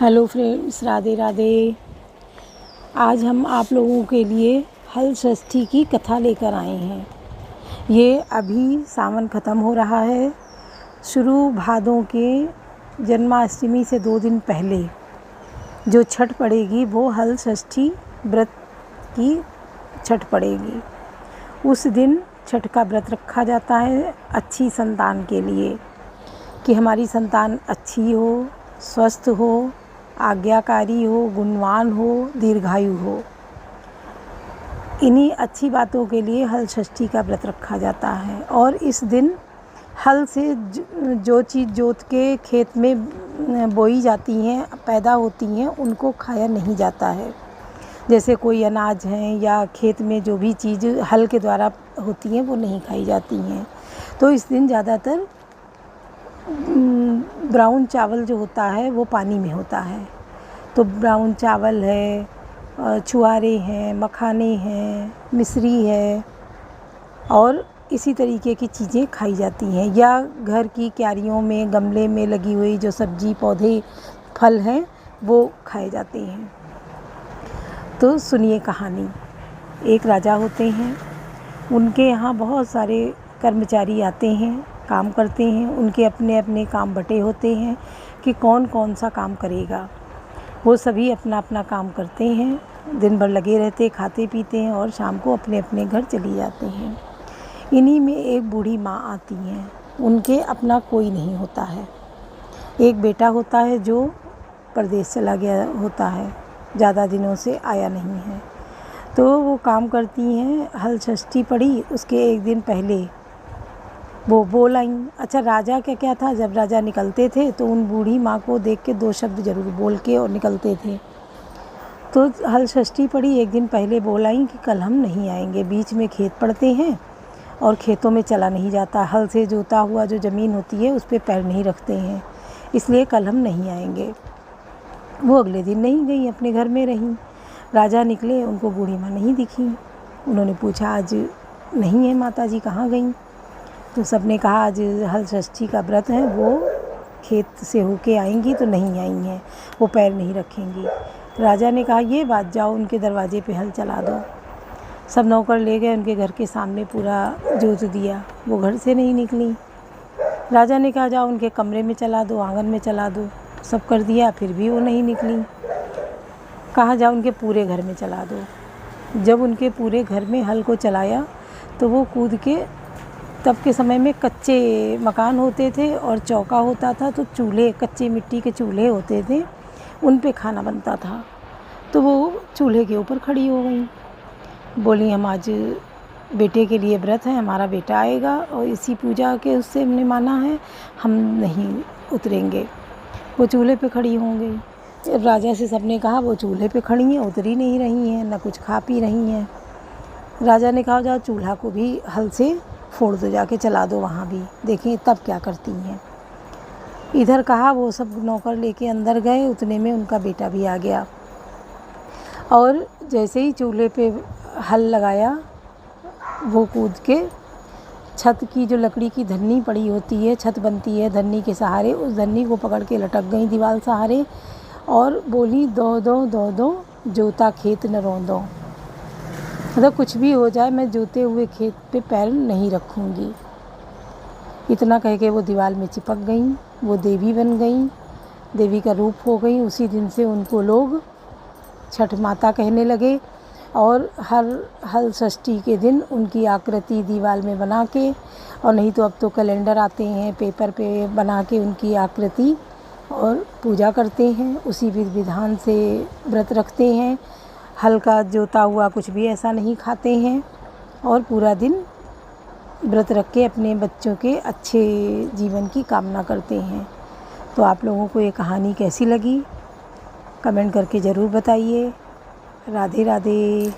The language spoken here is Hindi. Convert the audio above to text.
Hello friends, Radhe Radhe. आज हम आप लोगों के लिए हल षष्ठी की कथा लेकर आए हैं। ये अभी सावन ख़त्म हो रहा है। शुरू भादों के जन्माष्टमी से 2 दिन पहले जो छठ पड़ेगी वो हल षष्ठी व्रत की छठ पड़ेगी। उस दिन छठ का व्रत रखा जाता है अच्छी संतान के लिए, कि हमारी संतान अच्छी हो, स्वस्थ हो, आज्ञाकारी हो, गुणवान हो, दीर्घायु हो। इन्हीं अच्छी बातों के लिए हल षष्ठी का व्रत रखा जाता है। और इस दिन हल से जो चीज़ जोत के खेत में बोई जाती हैं, पैदा होती हैं, उनको खाया नहीं जाता है। जैसे कोई अनाज है या खेत में जो भी चीज़ हल के द्वारा होती हैं वो नहीं खाई जाती हैं। तो इस दिन ज़्यादातर ब्राउन चावल जो होता है वो पानी में होता है। तो ब्राउन चावल है, छुआरे हैं, मखाने हैं, मिश्री है और इसी तरीके की चीज़ें खाई जाती हैं। या घर की क्यारियों में, गमले में लगी हुई जो सब्जी, पौधे, फल हैं वो खाए जाते हैं। तो सुनिए कहानी। एक राजा होते हैं, उनके यहाँ बहुत सारे कर्मचारी आते हैं, काम करते हैं। उनके अपने अपने काम बटे होते हैं कि कौन कौन सा काम करेगा। वो सभी अपना अपना काम करते हैं, दिन भर लगे रहते, खाते पीते हैं और शाम को अपने अपने घर चली जाते हैं। इन्हीं में एक बूढ़ी माँ आती हैं। उनके अपना कोई नहीं होता है। एक बेटा होता है जो परदेश चला गया होता है, ज़्यादा दिनों से आया नहीं है। तो वो काम करती हैं। हल षष्ठी पड़ी, उसके एक दिन पहले वो बोल आई। अच्छा, राजा का क्या था, जब राजा निकलते थे तो उन बूढ़ी माँ को देख के 2 शब्द ज़रूर बोल के और निकलते थे। तो हल षष्ठी पड़ी, एक दिन पहले बोल आई कि कल हम नहीं आएंगे, बीच में खेत पड़ते हैं और खेतों में चला नहीं जाता, हल से जोता हुआ जो ज़मीन होती है उस पर पैर नहीं रखते हैं, इसलिए कल हम नहीं आएंगे। वो अगले दिन नहीं गई, अपने घर में रहीं। राजा निकले, उनको बूढ़ी माँ नहीं दिखी। उन्होंने पूछा, आज नहीं है माता जी, कहाँ गईं? तो सबने कहा आज हल षष्ठी का व्रत है, वो खेत से होके आएंगी तो नहीं आई हैं, वो पैर नहीं रखेंगी। राजा ने कहा ये बात, जाओ उनके दरवाजे पे हल चला दो। सब नौकर ले गए, उनके घर के सामने पूरा जोत दिया, वो घर से नहीं निकली। राजा ने कहा जाओ उनके कमरे में चला दो, आंगन में चला दो। सब कर दिया, फिर भी वो नहीं निकली। कहा जाओ उनके पूरे घर में चला दो। जब उनके पूरे घर में हल को चलाया तो वो कूद के, तब के समय में कच्चे मकान होते थे और चौका होता था, तो चूल्हे, कच्चे मिट्टी के चूल्हे होते थे, उन पे खाना बनता था। तो वो चूल्हे के ऊपर खड़ी हो गई, बोली हम आज बेटे के लिए व्रत है, हमारा बेटा आएगा और इसी पूजा के उससे हमने माना है, हम नहीं उतरेंगे। वो चूल्हे पे खड़ी हो गई। राजा से सबने कहा वो चूल्हे पे खड़ी हैं, उतरी नहीं रही हैं, ना कुछ खा पी रही हैं। राजा ने कहा जाओ चूल्हा को भी हल से फोड़ दो, जाके चला दो वहाँ भी, देखें तब क्या करती हैं। इधर कहा, वो सब नौकर लेके अंदर गए, उतने में उनका बेटा भी आ गया। और जैसे ही चूल्हे पे हल लगाया, वो कूद के छत की जो लकड़ी की धन्नी पड़ी होती है, छत बनती है धन्नी के सहारे, उस धन्नी को पकड़ के लटक गई दीवार सहारे और बोली दो दो दो दो, जोता खेत न रौंदो। मतलब कुछ भी हो जाए, मैं जोते हुए खेत पे पैर नहीं रखूँगी। इतना कह के वो दीवार में चिपक गई, वो देवी बन गई, देवी का रूप हो गई। उसी दिन से उनको लोग छठ माता कहने लगे और हर हल षष्ठी के दिन उनकी आकृति दीवार में बना के, और नहीं तो अब तो कैलेंडर आते हैं, पेपर पे बना के उनकी आकृति और पूजा करते हैं। उसी विधि विधान से व्रत रखते हैं। हल का जोता हुआ कुछ भी ऐसा नहीं खाते हैं और पूरा दिन व्रत रख के अपने बच्चों के अच्छे जीवन की कामना करते हैं। तो आप लोगों को ये कहानी कैसी लगी, कमेंट करके ज़रूर बताइए। राधे राधे।